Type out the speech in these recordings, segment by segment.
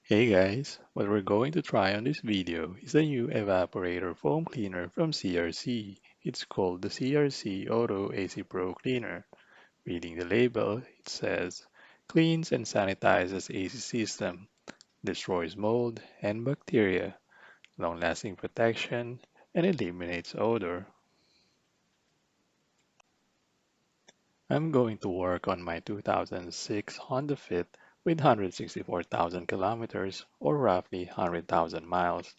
Hey guys, what we're going to try on this video is a new evaporator foam cleaner from CRC. It's called the CRC Auto AC Pro Cleaner. Reading the label, it says, cleans and sanitizes AC system, destroys mold and bacteria, long-lasting protection, and eliminates odor. I'm going to work on my 2006 Honda Fit with 164,000 kilometers or roughly 100,000 miles.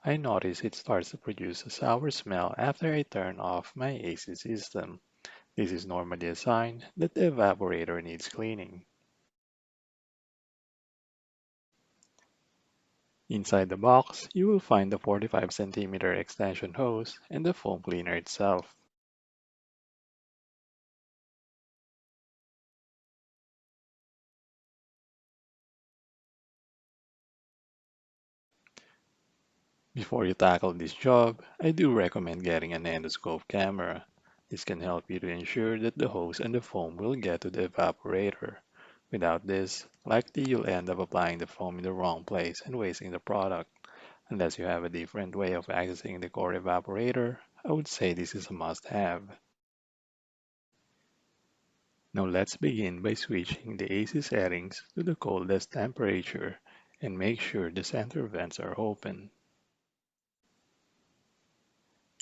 I notice it starts to produce a sour smell after I turn off my AC system. This is normally a sign that the evaporator needs cleaning. Inside the box, you will find the 45 centimeter extension hose and the foam cleaner itself. Before you tackle this job, I do recommend getting an endoscope camera. This can help you to ensure that the hose and the foam will get to the evaporator. Without this, likely you'll end up applying the foam in the wrong place and wasting the product. Unless you have a different way of accessing the core evaporator, I would say this is a must-have. Now let's begin by switching the AC settings to the coldest temperature and make sure the center vents are open.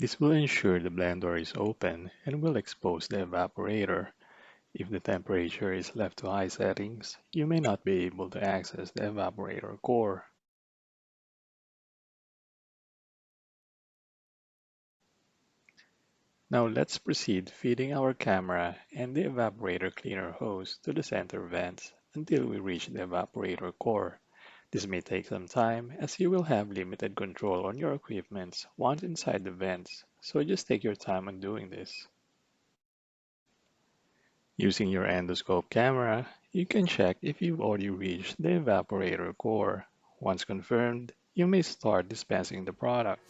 This will ensure the blender is open and will expose the evaporator. If the temperature is left to high settings, you may not be able to access the evaporator core. Now let's proceed feeding our camera and the evaporator cleaner hose to the center vents until we reach the evaporator core. This may take some time as you will have limited control on your equipment once inside the vents, so just take your time on doing this. Using your endoscope camera, you can check if you've already reached the evaporator core. Once confirmed, you may start dispensing the product.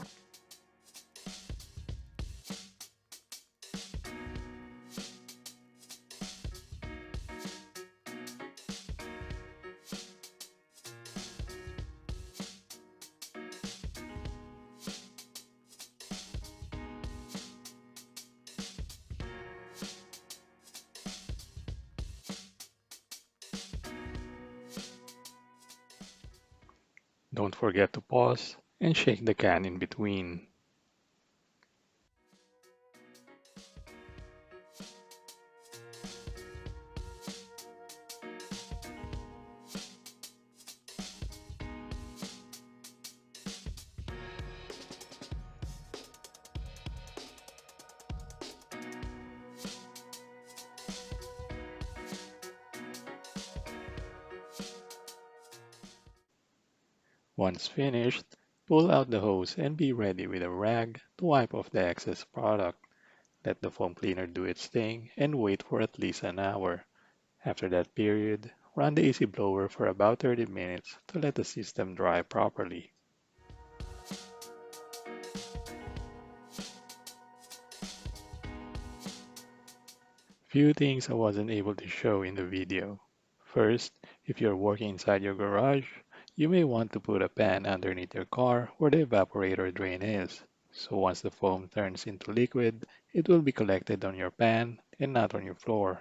Don't forget to pause and shake the can in between. Once finished, pull out the hose and be ready with a rag to wipe off the excess product. Let the foam cleaner do its thing and wait for at least an hour. After that period, run the AC blower for about 30 minutes to let the system dry properly. Few things I wasn't able to show in the video. First, if you're working inside your garage, you may want to put a pan underneath your car where the evaporator drain is. So once the foam turns into liquid, it will be collected on your pan and not on your floor.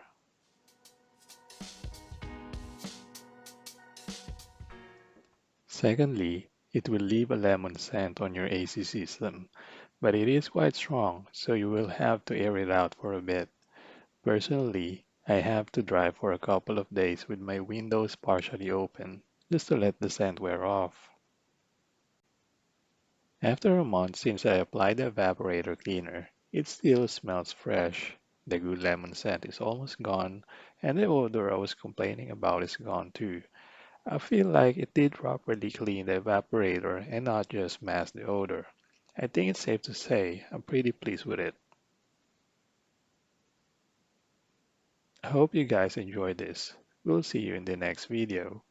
Secondly, it will leave a lemon scent on your AC system, but it is quite strong, so you will have to air it out for a bit. Personally, I have to drive for a couple of days with my windows partially open, just to let the scent wear off. After a month since I applied the evaporator cleaner, it still smells fresh. The good lemon scent is almost gone, and the odor I was complaining about is gone too. I feel like it did properly clean the evaporator and not just mask the odor. I think it's safe to say I'm pretty pleased with it. I hope you guys enjoyed this. We'll see you in the next video.